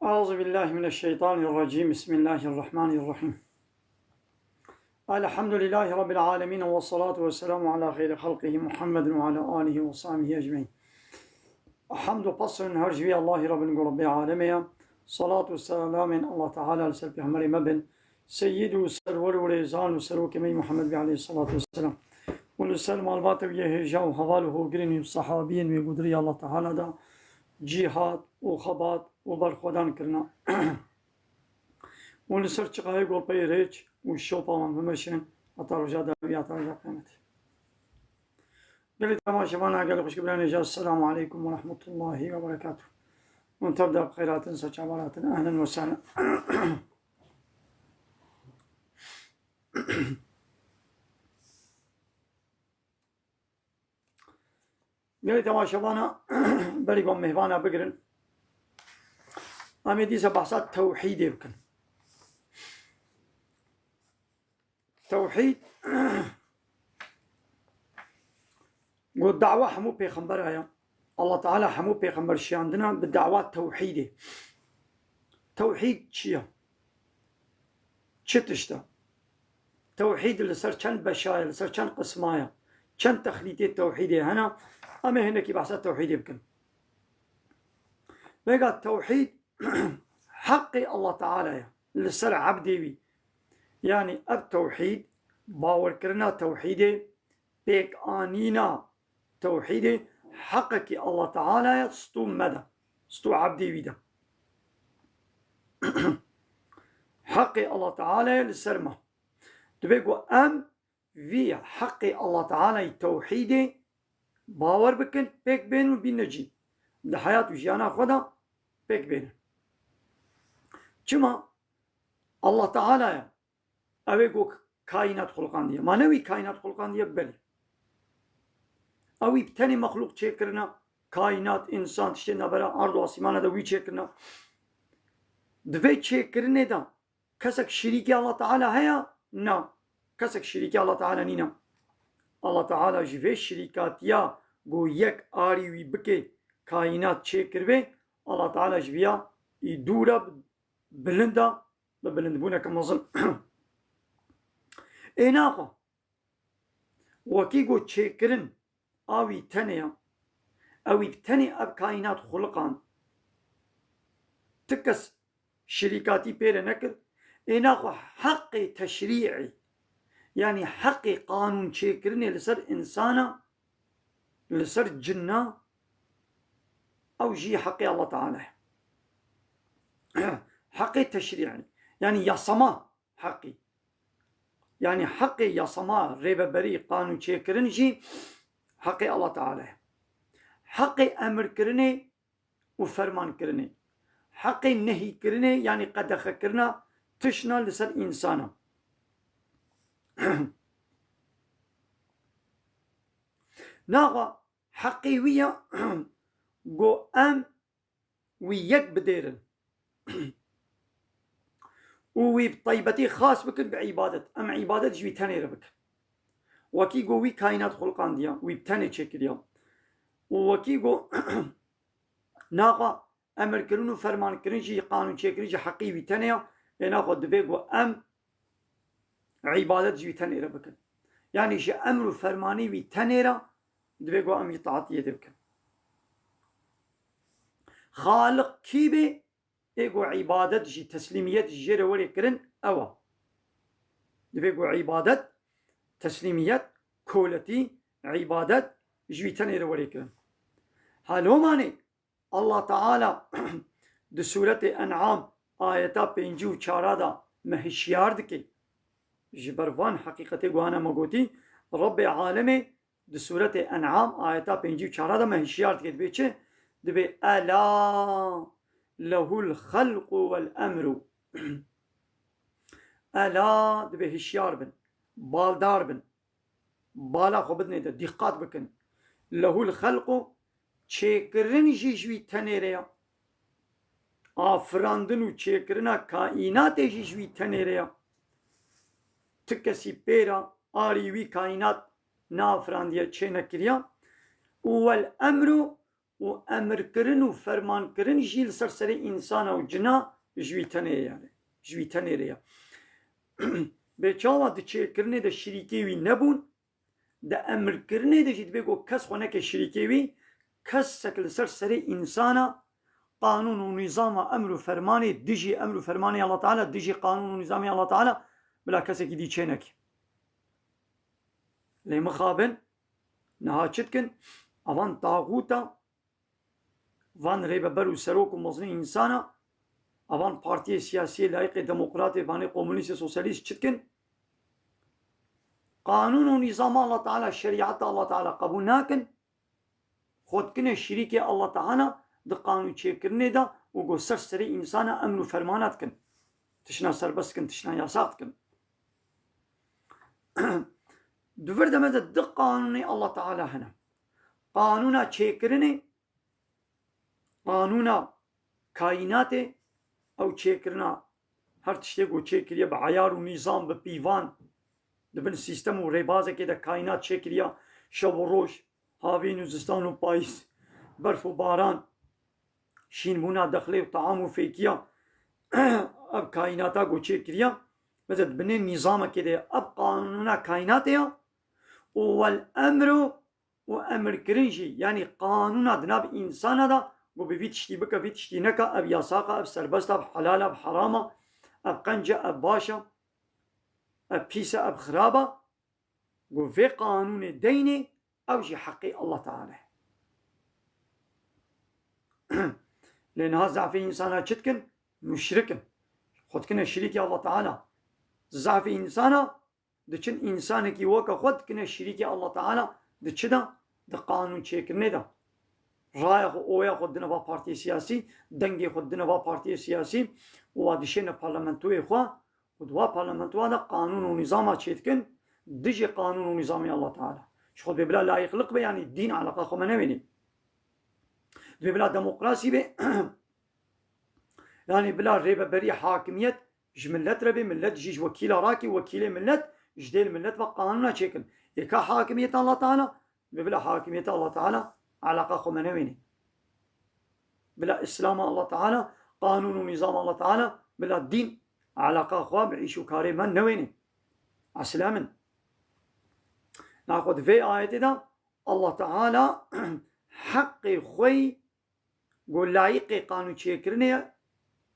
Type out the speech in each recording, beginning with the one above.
أعوذ بالله من الشيطان الرجيم. بسم الله الرحمن الرحيم. الحمد لله رب العالمين، والصلاة والسلام على خير خلقه محمد وعلى آله وصحبه أجمعين. حمد وقصر هرجوي الله رب العالمين، صلاة والسلام الله تعالى لسر بحمر مبن سيد وسرور ورزان وسرور كمي محمد عليه الصلاة والسلام، ونسلم البات ويهجا وحواله قرين الصحابين وقدري الله تعالى دا جهاد وخبات وبرخودان كرنا ونسر چقاي قول بيريج والشوطان ومشين أطارجا داوية أطارجا قيمت. قلت تماشبانا قال خوش قبلان إجاز. السلام عليكم ورحمة الله وبركاته. ونتبدأ بخيرات سجابرات. أهلا وسهلا. قلت تماشبانا بريقون مهبانا بقرن أمي ديسا بحثات توحيدي بكن. توحيد والدعوة حمو بيخنبر آيا الله تعالى حمو بيخنبر شي عندنا بالدعوات توحيدي. توحيد شيا چتشتا توحيد اللي سر چند بشاية اللي سر چند قسمايا چند تخليطي توحيدي هنا أما هنا كي بحثات توحيدي بكن. بقى التوحيد حقي الله تعالى اللي سر عبدي بي، يعني التوحيد باور كرنا توحيدي بيك آنينا توحيدي حقك الله تعالى ستو مدى ستو عبدي بيدا حقي الله تعالى لسرمه تبقوا أم في حقي الله تعالى توحيدي باور بكن بيك بين وبين ده حياة وجيانا خدا بيك بين كما الله تعالى أبيكو كائنات خلقان دي ما نوي كائنات خلقان دي بلي أوي بتاني مخلوق چكرنا كائنات إنسان تشتنا برا أرض واسمانة دا وي چكرنا دوي چكرنه دا كسك شريكي الله تعالى هيا نا كسك شريكي الله تعالى نينا. الله تعالى جوه شريكات يا گو يك آري وي بكي كائنات چكر بي الله تعالى جويا يدورا بلندا ببلند بونا كمظل إناقا وكيغو چكرن آوي تنيا أوي بتني أب كائنات خلقان تكس شركاتي بير نكر إناقا حق تشريعي، يعني حق قانون چكرني لسر إنسانا لسر جنة أو جي حقي الله تعالى حقي تشريعي يعني يصما حقي، يعني حقي يصما ريبا بري قانون چكرن جي حقي الله تعالى. حقي أمر كرني وفرمان كرني، حقي نهي كرني يعني قدخ كرنا تشنا لسر إنسانا ناغا حقي ويا قو أم ويك بديرن وي بطيبتي خاص بكن بعبادة أم عبادة جوي تاني ربك وكي قو وي كائنات خلقان ديا وي بتاني چك ديا وكي قو ناغا أمر كرنو فرمان كرن جي قانون چكرن جي حقي وي تاني ناغا دبي قو أم عبادة جوي تاني ربك، يعني جي أمر فرماني وي تاني را دبي قو أم يطاعتي يدبك. خالق كيبي ايقو عبادت جي تسليميات جيرا وري كرن اوا دبيقو عبادت تسليميات كولتي عبادت جويتاني وري كرن. هالو ماني الله تعالى دي سورة انعام آياتا بينجو چارادا مهشيار دكي جبروان حقيقتي قوانا مقوتي رب عالمي دي سورة انعام آياتا بينجو چارادا مهشيار دكي دبيچه دبي ألا له الخلق والأمر ألا دبي هشيار بن بالدار بن بالا خو بدني ده دقات بكن له الخلق چكرن جيجوي تنيريا آفراندنو چكرنا كائنات جيجوي تنيريا تكسي بيرا آريوي كائنات نافرانديا چه نكريا والأمر و امر کرن و فرمان کرن جی لسر انسان و جنا جویتنه يعني جویتنه ریا به چاوا د چیکرنه د شریکی وی نبون د امر کرنه د جید بگو کس خونه که شریکی وی کس سکل سر انسان قانون و نظام امر و فرمانی دیجی امر و فرمانی الله تعالی دیجی قانون و نظامی الله تعالی بلا کسی که دی چینک لی مخابن نها چتکن اوان طاغوتا وان ریبه برو سروک و مزنی انسانا اوان پارتی سیاسی لایق دموکرات وان کمونیست سوسیالیست چتکن قانون و نظام الله تعالی شریعت الله تعالی قبول ناکن خود کنه شریک الله تعالی د قانون چیکرنه دا و گو سر انسان امن و فرمانات کن تشنا سربست کن تشنا یاسات کن دوور دمده د قانون الله تعالی هنه قانونا چیکرنه قانونا کائنات او چیکرنا هر تشتی گو چیکریه به عیار و نظام به پیوان دبن سیستم و ریبازه که ده کائنات چیکریه شب و روش هاوی نوزستان و پاییز برف و باران شینمونا دخلی و طعام و فیکیه اب کائناتا گو چیکریه مثل دبنه نظامه که ده اب قانونا کائناته والامر و امر کرنجی یعنی قانونا دناب انسانه ده گو بی تشتی بکه بی تشتی نکه اب یاساقه اب سربسته اب حلاله اب حرامه اب قنجه اب باشه اب پیسه اب خرابه گو في قانون دینه او جي حقي الله تعالى لان هذا في انسانا چتكن مشركن خود كنا شريك الله تعالى ضعف انسانا دچن انسان کی وکا خود كنا شريك الله تعالى دچدا د قانون چیکرنه ده رای خو اویا خود دنوا پارتی سیاسی دنگی خود دنوا پارتی سیاسی و دشن پارلمانتوی خو و دوا پارلمانتوا ده قانون و نظام چیکن دجي قانون و نظام الله تعالى شو خود بلا لا يخلق به يعني الدين علاقه خو منويني بلا ديمقراطي به يعني بلا ريبه بري حاكميت جملت ربي ملت جيج وكيل راكي وكيل ملت جديل ملت وقانونا شكل يكا حاكمية الله تعالى بلا حاكمية الله تعالى علاقه خو منويني بلا اسلام الله تعالى قانون ونظام الله تعالى بلا الدين علاقه خو بعيشو كاري من نويني عسلامن ناخذ في آية ده الله تعالى حق خوي قول لايق قانون شكرني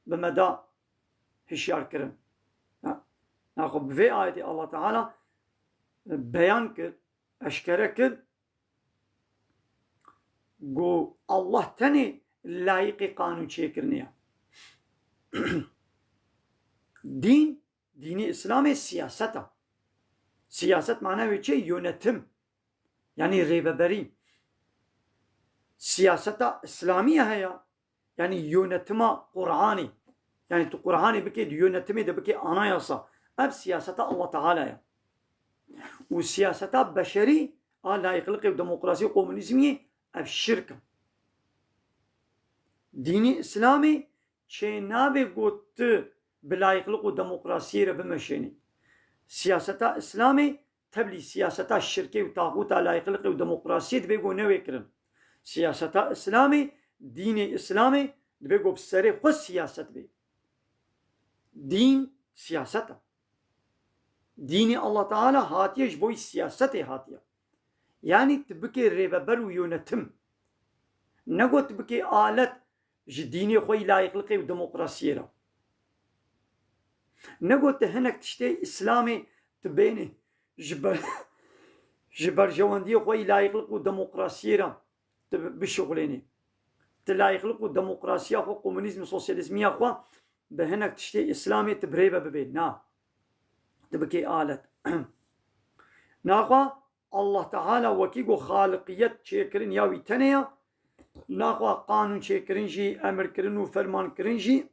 بمدى هشيار كرن ناخذ في آية الله تعالى بيان كر أشكره كر قول الله تاني لايق قانون شكرني دين إسلامي سياسته siyaset manevi çi yönetim yani rehberi siyaseta İslamiye haya yani yönetime Kur'an'ı yani Kur'an'ı bike yönetimi de bike anayasa hep siyaseta Allah Teala'ya و siyaseta beşeri layıklık ve demokrasi komünizmi hep şirk dini İslami çi nabe gotu belayıklık ve demokrasiye bemeşeni سياستا اسلامي تبلي سياستا الشركي وطاغوتا لا يخلق وديمقراطيه دبيغو نويكرن سياستا اسلامي ديني اسلامي دبيغو بسري خو سياست بي دين سياستا ديني الله تعالى هاتيش بوي سياستي هاتيا يعني تبكي ريببر ويونتم نقول تبكي آلت جديني خوي لا يخلق وديمقراطيه نقول هناك تشتي إسلامي تبيني جبر جواندي خوي لا يخلقوا ديمقراطية بشغليني تلا يخلقوا ديمقراطية خو كومونيزم سوسياليزمية خو بهناك تشتي إسلامي تبريبة ببين نا تبكي آلت ناخوا الله تعالى وكيغو خالقية شكرين ياوي تنيا ناخوا قانون شكرين جي أمر كرين وفرمان كرين جي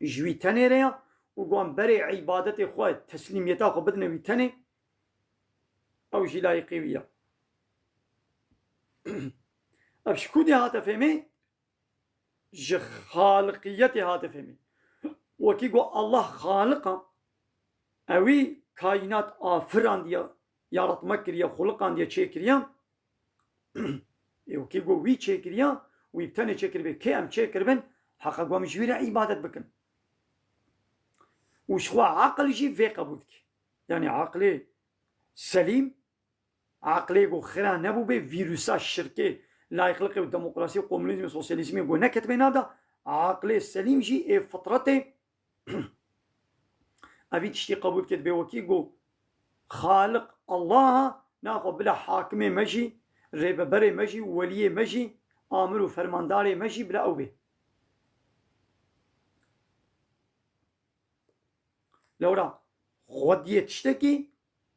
جوي تنيريا وقوم بري عبادة خواه تسليميتا خو بدنا ويتني او جي لايقيوية ابشكو دي هاتا فهمي جي خالقيتي هاتا فهمي وكي قو الله خالقا اوي كائنات آفران ديا يارتمك كريا خلقان ديا چه كريا وكي قو وي تشكريا ويبتني تشكر بي كي ام تشكر بن حقا قوام جويرة عبادة بكن وشخوا عقل جي في قبولك يعني عقلي سليم عقلي قو خيرا نبو بي فيروسا الشركة لا يخلقي والديمقراطية والكومونيزم والسوسياليزم قو نكت بين هذا عقلي سليم جي فطرتي أبي تشتي قبول كتبه وكي قو خالق الله ناخو بلا حاكمي مجي ريب بري مجي ولي مجي آمر وفرمانداري مجي بلا أو به لورا خودية تشتكي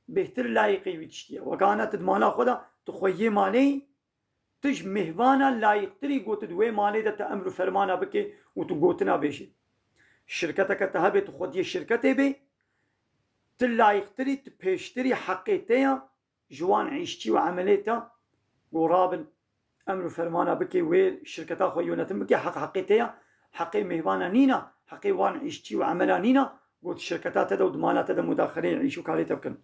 بهتر لايقي ويتشتيا وكانت تدمانا خدا تخويه مالي تج مهوانا لايق تري قوت دوي مالي دا تأمر فرمانا بكي وتو قوتنا بيشي شركتك تهبي تخودية شركتي بي تلايق تري تبيشتري حقيتيا جوان عيشتي وعمليتا ورابل أمر فرمانا بكي ويل شركتا خويونتم بكي حقيتيا حقي مهوانا نينا حقي وان عيشتي وعملا نينا قلت الشركتات هذا ودمانات هذا مداخلين يعيشوا كاليتا بكن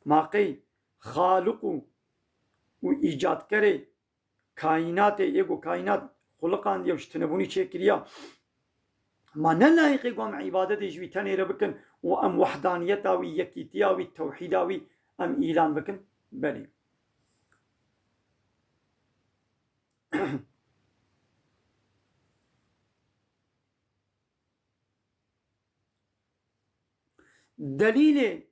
ماقي خالق وإيجاد كري كائنات يقو كائنات خلقان ديوش تنبوني شكريا ما نلايقي قوام عبادتي جوي تنير بكن وأم وحدانيتا ويكيتيا والتوحيدا أم إيلان بكن بلي دليل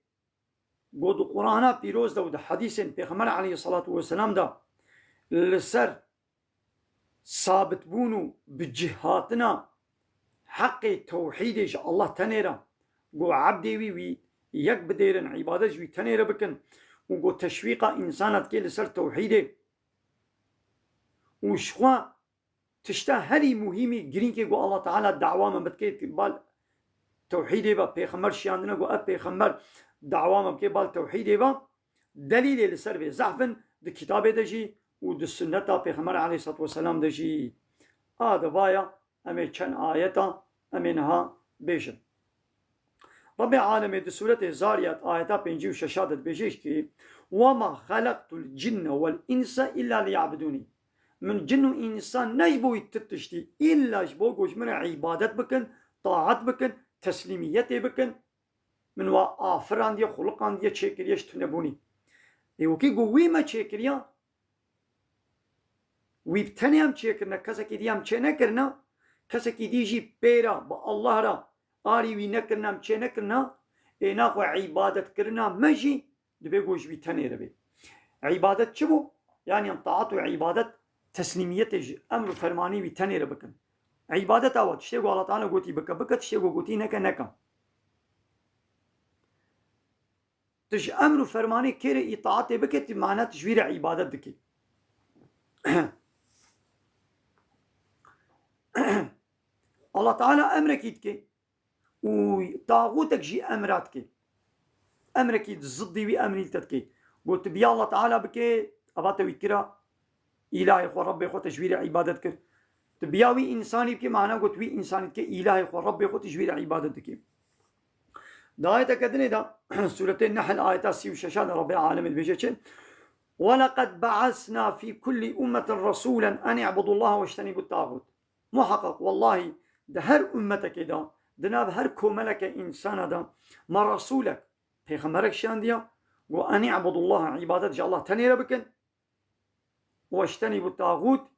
قد قرآن بيروز دا ودا حديث بيغمر عليه الصلاة والسلام دا لسر ثابت بونو بجهاتنا حق توحيدش الله تنيرا قو عبدي وي يك بديرن عبادش وي تنيرا بكن وقو تشويق إنسانات كي لسر توحيده وشخوا تشتا هري مهمي جرين كي قو الله تعالى الدعوة من بدكيت بال توحيده با بيغمر شياندنا قو أب بيغمر دعوة من بال توحيده با دليل لسر في زحفن دي كتابه دجي ودي السنة بيغمر عليه الصلاة والسلام دجي هذا بايا أمي چن آياتا أمينها بيجن رب العالمين دي سورة الزاريات آياتا بينجي وششادت بيجيش كي وما خلقت الجن والإنس إلا ليعبدوني من جن وإنسان نجبو يتتشتي إلا جبو قوش من عبادت بكن طاعت بكن تسليميت بكن من وآفران دي خلقان دي تشكريش تنبوني وكي قوي ما تشكريا ويبتني هم تشكرنا كسكي دي هم تشنكرنا كسكي ديجي بيرا با الله را آري وي نكرنا هم تشنكرنا إناقو عبادت كرنا مجي دبي قوش بيتني ربي عبادت چبو يعني طاعت وعبادت تسليميت أمر فرماني بيتني ربكن عبادت آوات تشتغو الله تعالى قوتي بكا بكا تشتغو قوتي نكا نكا تش أمر فرماني كيري إطاعتي بكت معنى تجوير عبادت دكي الله تعالى أمرك يدكي وطاغوتك جي أمراتك أمرك يتزدي بأمري تدكي قلت بيا الله تعالى بكي أباتا ويكرا إلهي خو ربي خو تجوير عبادتك تبياوي إنساني بكي معنى قلت وي إنساني بكي إلهي خو ربي خو تجوير عبادتك دا آية كدني دا سورة النحل آية 36 رب العالمين بيجيش ولقد بعثنا في كل أمة رسولا أن يعبدوا الله واجتنبوا الطاغوت محقق والله ده هر أمتك دا دناب هر كوملك إنسان دا ما رسولك پیغمبرك شان ديا وأن يعبدوا الله عبادة الله تنير بكن واجتنبوا الطاغوت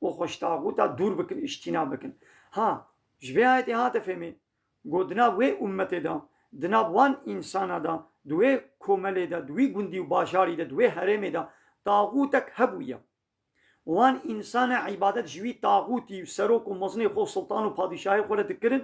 وخش طاغوتا دور بكن اجتناب بكن ها جبه آية ها تفهمي گو دناب وی امت دا دناب وان انسان دا دوی کومل دا دوی گندی و باشاری دا دوی حرم دا طاغوتک هبویا وان انسان عبادت جوی طاغوتی و سروک و مزنی خو سلطان و پادشاهی خو لدکرن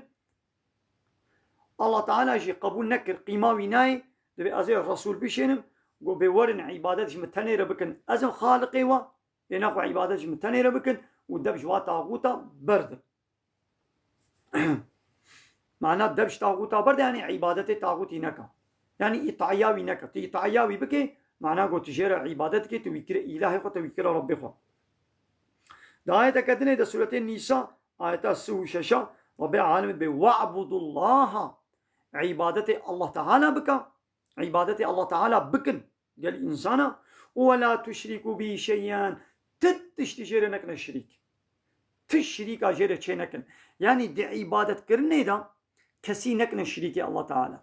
الله تعالی جی قبول نکر قیماوی نای دوی از رسول بشینم گو بورن عبادت جمتنی ربکن ازم خالقی و ایناقو عبادت جمتنی ربکن و دب جوا طاغوتا برد معناه دبش طاغوتا برد يعني عبادتي طاغوتي نكا يعني إطعياوي نكا إطعياوي بكي معناه قلت تجير عبادتك تويكر إلهي خو تويكر ربي خو دا آية كدني دا سورة النساء آية السوششة ربي العالمين بي وعبدوا الله عبادتي الله تعالى بكا عبادتي الله تعالى بكن قال إنسانا ولا تشركوا به شيئا تتشتجر نكن الشريك تشريك أجر نكن يعني دي عبادة كرني دا كسي نكن الشريك الله تعالى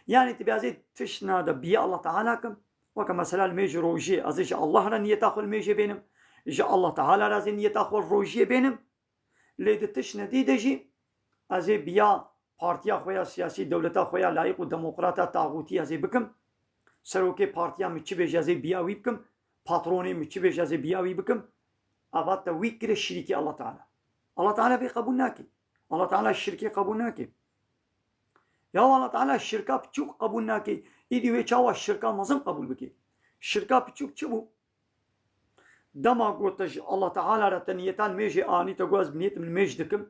يعني تبي تشنا دا بيا الله تعالى كم وكما مثلا الميج روجي أزيج الله ران يتاخل الميج بينهم جاء الله تعالى لازم يتاخل روجي بينهم ليد تشنا دي دجي أزي بيا بارتيا خويا سياسي دولتا خويا لايق وديمقراطيا طاغوتي أزي بكم سروكي بارتيا متشبه جازي بياوي بكم باتروني متشبه جازي بياوي بكم أبات ويكر الشريك الله تعالى الله تعالى بقبولناكي الله تعالى الشركة قبولناكي يا الله تعالى الشركة بتشوك قبولناكي إيدي ويشاوا الشركة مزن قبول بكي الشركة بتشوك تشبو دما قوتج الله تعالى رتنيتان ميجي آني تقواز بنيت من ميج دكم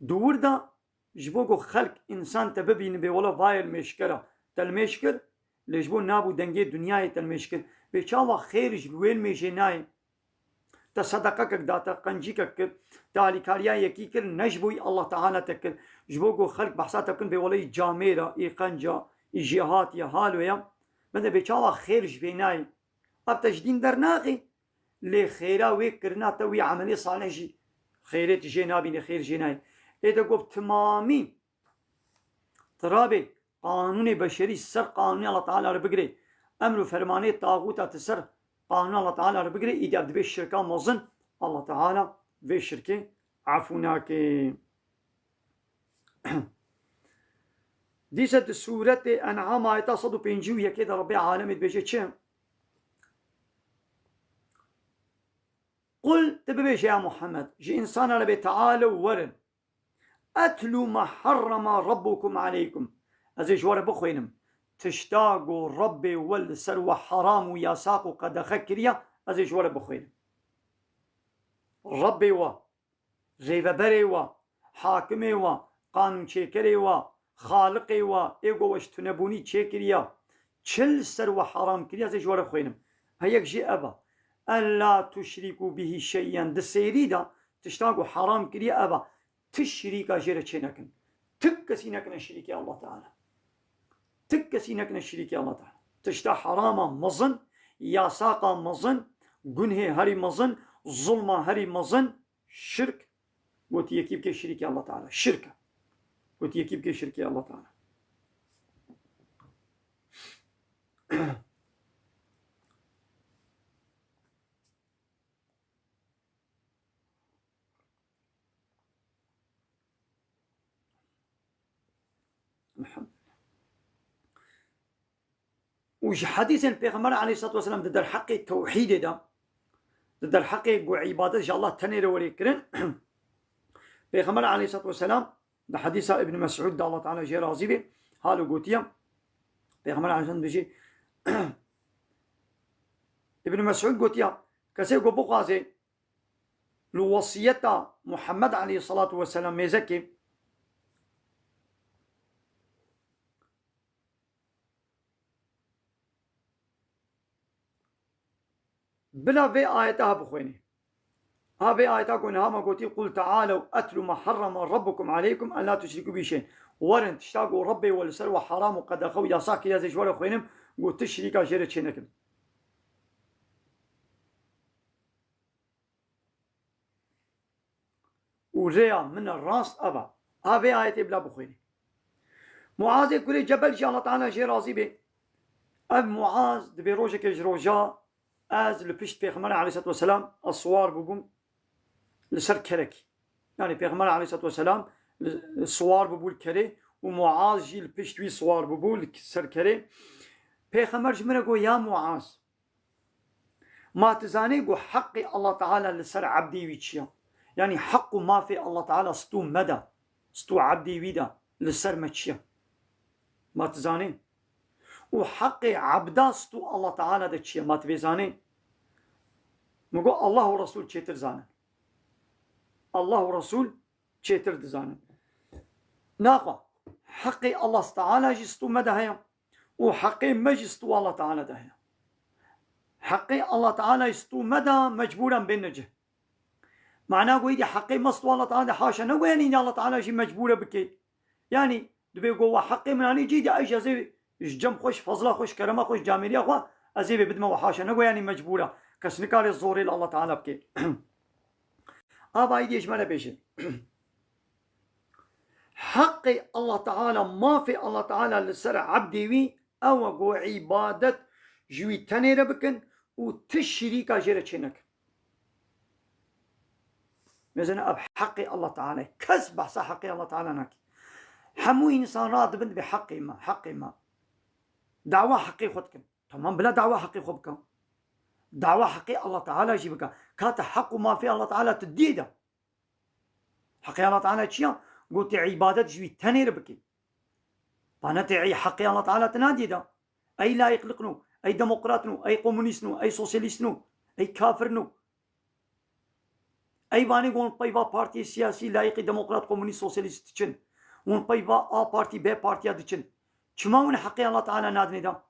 دور دا جبوكو خلق إنسان تببين بولا فايل ميشكرا تلميشكر لجبو نابو دنگي دنياي تلميشكر بيشاوا خير جبوين ميجي ناي تصدقك داتا قنجيك تالي كاريا يكيكر نجبوي الله تعالى تكر جبوكو خلق بحثات تكن بولي جاميرا اي قنجا اي جهات يا هالو يا بدا بيشاوا خير جبيناي اب تجدين درناغي لي خيرا ويكرنا توي عملي صالح جي خيرت جنابي خير جناي اذا قلت تمامي ترابي قانون بشري سر قانون الله تعالى بقري امر فرماني طاغوت تسر قانون الله تعالى بقري اذا ابد بالشركه مظن الله تعالى بالشركه عفوناك ديست سورة أنعام آيات صدو بينجو يكيد ربي عالمي بيجي چه قل تببيش يا محمد جي إنسان ربي تعالوا ورن أتلو ما حرم ربكم عليكم أزي جوار بخوينم تشتاقوا ربي والسر وحرام وياساقوا قد خكريا أزي جوار بخوينم ربي و غيبة بري و حاكمي و قانون شكري و خالقي و إيقو واشتنبوني شكريا چل سر وحرام كريا أزي جوار بخوينم هيك جي أبا ألا تشركوا به شيئا دسيري دا تشتاقوا حرام كريا أبا تشريك أجير چنكن تكسي نكن الشريك الله تعالى تكسي نكن الشريك الله تعالى تشتا حراما مظن ياساقا مظن قنه هري مظن ظلما هري مظن شرك قلت يكيب كي شريك الله تعالى شركة قلت يكيب كي شريك الله تعالى وش حديث البيغمبر عليه الصلاة والسلام ضد الحق التوحيد ده ضد الحق وعبادة إن شاء الله تنير وليكرن بيغمبر عليه الصلاة والسلام ده حديث ابن مسعود ده الله تعالى جي راضي به حاله قوتيا بيغمبر عليه الصلاة والسلام بيجي ابن مسعود قوتيا كسي قبو قازي لوصية محمد عليه الصلاة والسلام ميزكي بلا في آياتها بخويني ها في آياتها كونها ما قلتي قل تعالوا أتلوا ما حرم ربكم عليكم أن لا تشركوا به شيء ورن تشتاقوا ربي والسر وحرام وقد أخو يا ساكي يا زيج ولا خوينم قلت تشريكا جيرت شينكم وريا من الراس أبا ها في آياتي بلا بخويني معاذ كل جبل جي الله تعالى جي راضي به أب معاذ دبي روجك جروجا از لپشت پیغمبر علیه الصلاة والسلام الصوار ببون لسر کرکی يعني پیغمبر علیه الصلاة والسلام الصوار ببول كري ومعاذ جي لپشت وي صوار ببول سر كري پیغمبر جمره قو يا معاذ ما تزاني قو حق الله تعالى لسر عبدي ويتشيا يعني حق ما في الله تعالى ستو مدى ستو عبدي ويدا لسر متشيا ما تزاني وحق عبداستو الله تعالى ده چيه ما تبيزاني مگو الله ورسول چيتر زانن الله ورسول چيتر دزانن ناقا حق الله تعالى جستو مده هيا وحق مجستو الله تعالى ده هيا حق الله تعالى يستو مدى مجبورا بينجه معناه قويدي حق مستو الله تعالى حاشا نوين ان الله تعالى جي مجبورا بكي يعني دبي قوة حق من اني جيدي ايش زي جم خوش فضلا خوش كرما خوش جامريا خوا ازي بدما وحاشا نقول يعني مجبوره كس نكار الزوري الله تعالى بكي ابا ايدي اجماله بيشي حق الله تعالى ما في الله تعالى لسر عبدي وي او قو عبادة جوي تنير بكن وتشريكا جيرا چنك مثلا اب حق الله تعالى كسب بحث حق الله تعالى ناكي حمو انسانات بند بحق ما دعوة حقي خدكن تمام بلا دعوة حقي خبكن دعوة حقي الله تعالى جيبك كات حق ما في الله تعالى تديده حقي الله تعالى تشيا قلت عبادة جوي تنير بكي فانا تعي حقي الله تعالى تنادي ده اي لا يقلقنو اي ديمقراطنو اي كومونيستنو اي سوسياليستنو اي كافرنو اي باني قول بايبا بارتي سياسي لايق ديمقراط كومونيست سوسياليست تشن ون بايبا ا بارتي بي بارتي دچن چما ون حقي الله تعالى نادني ده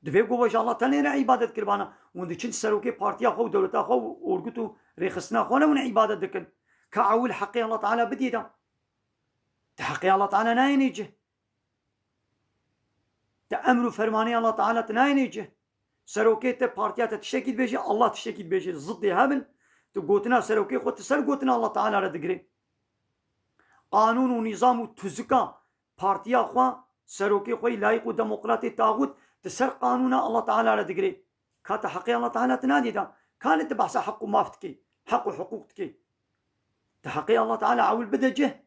دبي قوة الله تنير عبادة كربانا ون دچن سروكي بارتي خو دولتا خو اورغتو ريخسنا خونا ون عبادة دكن كعول حقي الله تعالى بدي ده حقي الله تعالى ناينيجه تأمر فرماني الله تعالى تناينيجه سروكيت بارتيات تشكيل بيجي الله تشكيل بيجي ضد هبل تقوتنا سروكي خو تسر قوتنا الله تعالى ردقري قانون ونظام تزكا بارتيا خو سروكي خو لايق وديمقراطي طاغوت تسر قانون الله تعالى ردقري كات حقي الله تعالى تنادي ده كانت بحث حق مافتكي حق حقوقتك تحقي الله تعالى عول بدجه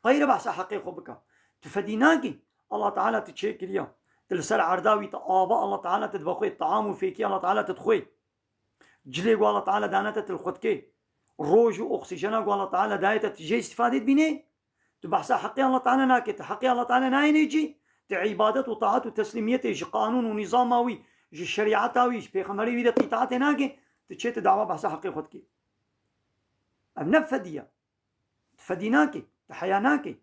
غير بحث حقي خبك تفديناكي الله تعالى تشيك اليوم تلسر عرداوي تآبا الله تعالى تدبخوي الطعام فيكي الله تعالى تدخوي جلي الله تعالى دانتا تلخدكي روج واكسجين الله تعالى دايتا تجي استفادة بيني تبحث حقي الله تعالى ناكي تحقي الله تعالى ناينيجي تعبادة وطاعة وتسليمية جي قانون ونظاماوي جي شريعتاوي جي بيخمري ويدا قطاعتي ناكي تشيت دعوة بحث حقي خدكي النفدية تفديناكي تحياناكي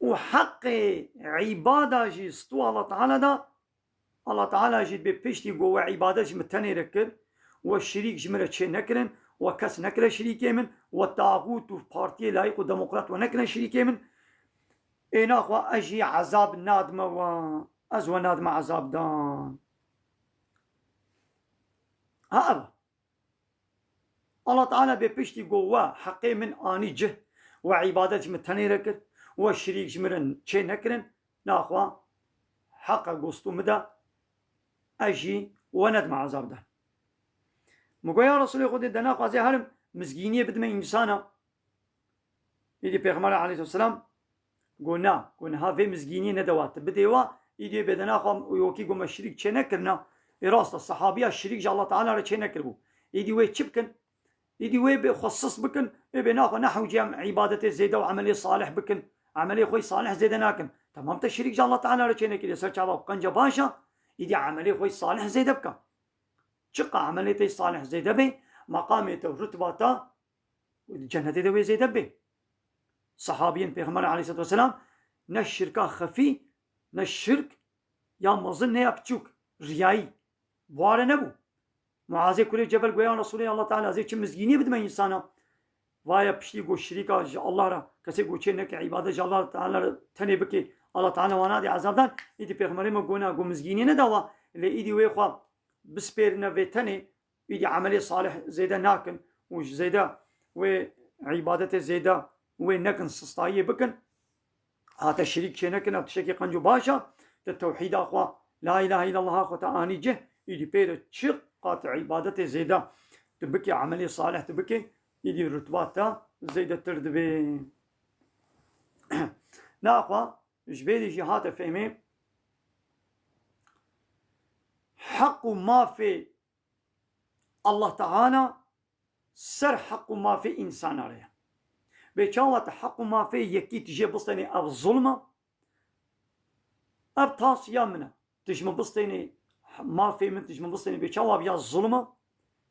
وحق عبادة جي ستو الله تعالى دا الله تعالى جي ببشتي قوة عبادة جي متاني ركر والشريك جمرة شي نكرن وكس نكرة شريكي من والطاغوت وبارتي لايق وديمقراط ونكرة شريكي من اينا اخوة اجي عذاب نادمة وازوى نادمة عذاب دان هذا الله تعالى ببشتي قوة حقي من آني جه وعبادة جي متاني ركر والشريك جمرن شي نكرن ناخوا حق قصتو مدى اجي وندم عذاب ده مقول يا رسول خودي دنا قازي هرم مزگينيه بدم انسانا يدي پیغمبر عليه الصلاه والسلام قلنا هذه مزگينيه ندوات بديوا يدي بدنا خو يوكي قوم الشريك شي نكرنا راس الصحابيه الشريك الله تعالى را شي نكربو يدي وي تشبكن يدي وي بخصص بكن بناخو نحو جام عبادته زيده وعمليه صالح بكن عمليه خوي صالح زيده ناكن تمام تشريك الله تعالى را شي نكري سر شباب قنجه باشا يدي عمليه خوي صالح زيده بكا شقة عملية صالح زيده بي مقامته ورتبته الجنة دوي زيده بي صحابيين پیغمبر عليه الصلاة والسلام نشرك خفي نشرك يا مظن يا بچوك رياي بواره نبو معاذ كل جبل قويا رسول الله تعالى زي چه مزگيني بدم انسانا وايا بشتي قو شريكا الله را كسي قو چه نك عبادة الله تعالى تني بكي الله تعالى وانا دي عذاب دان يدي پیغمبر ما قونا قو مزگيني ندوا اللي ايدي ويخوا بسبيرنا ويتني يدي عملي صالح زيدا ناكن وش زيدا وعبادته زيدا ونكن سستايي بكن هذا الشريك شي نكن بتشكي قنجو باشا التوحيد اخوا لا اله الا الله اخوا تاني جه يدي بير تشق قاطع عبادته زيدا تبكي عملي صالح تبكي يدي رتباتا زيدا تردبي لا اخوا جبيلي جهات فهمي حق ما في الله تعالى سر حق ما في إنسان عليه بيشاوات حق ما في يكي تجي بسطيني أب ظلمة أب تاس يا منا تجي بسطيني ما في من تجي بسطيني بيشاوات يا ظلمة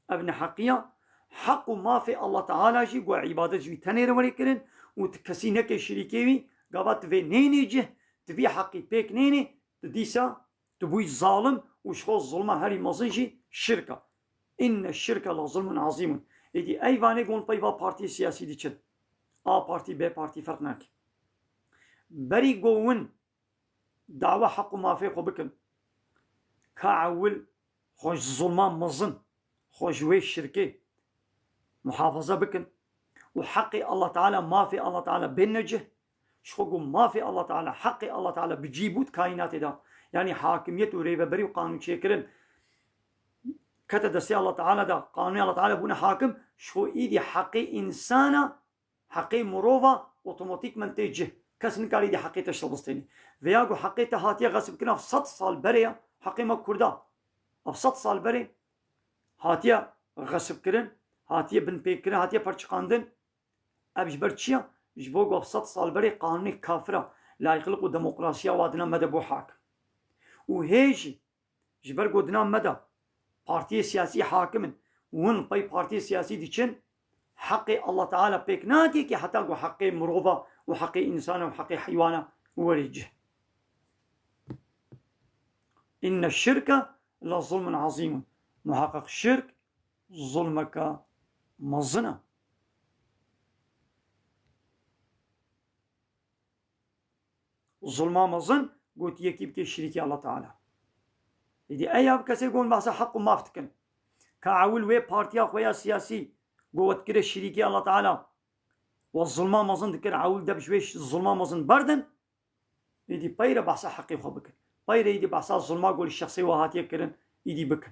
ابن حقيا حق ما في الله تعالى جي قوى عبادة جي تنير وليكرن وتكسينك شريكيوي قابات في نيني جه تبي حقي بيك نيني تديسا تبوي ظالم وشخو الظلمة هاري مزيجي شركة إن الشركة لظلم عظيم يدي أي فاني قول بايبا بارتي سياسي دي چل A parti B parti فرق ناكي بري قوون دعوة حق ما في بكن كعول خوش ظلمان مظن خوش ويش شركي محافظة بكن وحقي الله تعالى ما في الله تعالى بنجه شخوكو ما في الله تعالى حقي الله تعالى بجيبوت كائنات دا يعني حاكمية وريبة بري وقانون شكرن كتا دستي الله تعالى دا قانون الله تعالى بونا حاكم شو ايدي حقي انسانا حقي مروفا اوتوماتيك من تيجه كس نكالي دي حقي تشربستيني وياقو حقي تهاتيا غصب كنا في 100 سال بريا حقي ما كردا في 100 سال بري هاتيا غصب كرن هاتيا بن بيكرن هاتيا پرچقاندن ابش برچيا جبوغو في 100 سال بري قانوني كافرة لا يخلقوا ديمقراطية وادنا مدى بو حاكم وهيجي جبرقو دنا مدى بارتي سياسي حاكم ون باي بارتي سياسي ديشن حقي الله تعالى بيك ناتي كي حتى قو حقي مروضة وحقي إنسان وحقي حيوانة وريجه إن الشرك لظلم عظيم محقق الشرك ظلمك مظنة ظلما مظن قلت يكيب كي شريكي الله تعالى إذا أي كسي يقول بحث حق ما افتكن كعول وي بارتيا خويا سياسي قوت كده شريكي الله تعالى والظلما مظن ذكر عول دبش ويش الظلما مظن بردن إذا بايرة بحث حقي خو بكن بايرة إذا بحث الظلما قول الشخصي وهاتي يكرن إذا بكن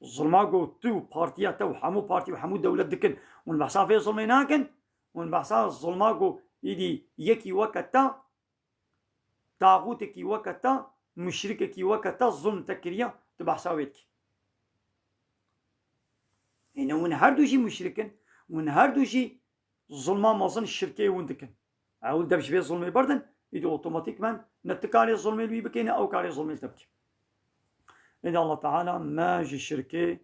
الظلما قول تو بارتيا تو حمو بارتي وحمو دولة دكن ونبحث في ظلمي ناكن ونبحث الظلما قول إذا يكي وكتا طاغوتك وكتا مشركك وكتا ظلم تكريا تبحثاويتك إنه من هردوشي مشركن ومن هردوشي ظلما مظن الشركي وندكن عول دبش بيه ظلمي بردن إذا أوتوماتيك من نتكالي ظلمي اللي بكينا أو كالي ظلمي تبكي إذا الله تعالى ما جي الشركي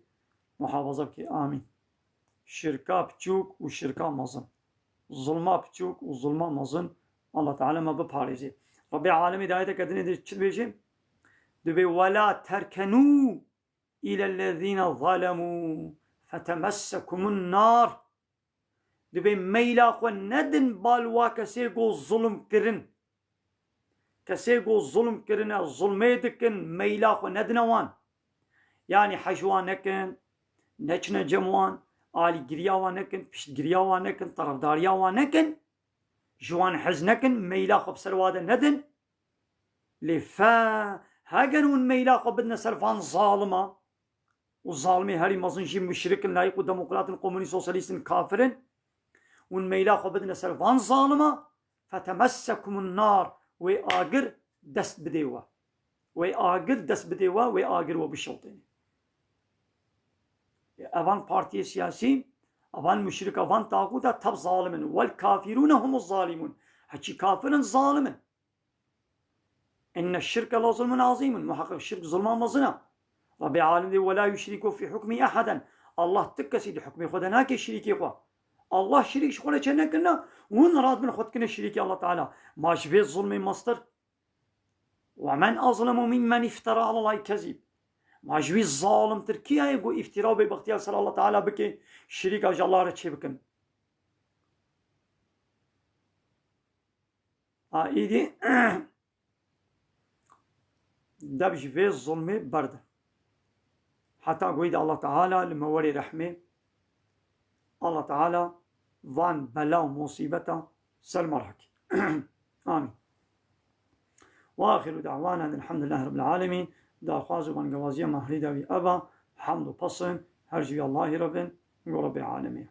محافظة بكي آمين شركة بتشوك وشركة مظن ظلما بتشوك وظلما مظن الله تعالى ما بباريزي ربي عالمي دايتا كدني دي تشبيجي دبي ولا تركنوا إلى الذين ظلموا فتمسكم النار دبي ميلا خو ندن بالوا كسيغو ظلم كرن كسيغو ظلم كرن ظلميدكن ميلا خو ندنوان يعني حجوانكن نچنا جموان آلي گرياوانكن پشت گرياوانكن طرفدارياوانكن جوان حزنكن ميلا خو بسرواده ندن لفا هاجنون ميلا خو بدنا سرفان ظالمة والظالمي هاري مظنشي مشركن لايق وديمقراطن قوموني سوسياليستن كافرن ون ميلا خو بدنا سرفان ظالمة فتمسكم النار وآجر دست بديوا وآجر دست بديوا وآجر وبشوطين أفان بارتي سياسي أفان مشرك أفان طاغوتا تب ظالمن والكافرون هم الظالمون هكي كافرن ظالمن إن الشرك لظلم عظيم محقق الشرك ظلما مظنا ربي عالم ولا يشرك في حكمي أحدا الله تكسي دي حكمي خدناك الشريكي خوا الله شريك شغله كنا ونراد من خد كنا الشريكي الله تعالى ما شبه الظلم مصدر ومن أظلم ممن افترى على الله كذب ما شبه الظالم تركيا يقول افتراء باختيار صلى الله تعالى بك شريك أجل الله رتشي بكن إيدي دبش في الظلم برد حتى قويد الله تعالى لما وري رحمه الله تعالى وان بلا ومصيبته سلمرحك آمين وآخر دعوانا الحمد لله رب العالمين دا خواز وان قوازية مهري داوي أبا حمد وبصن هرجي الله رب العالمين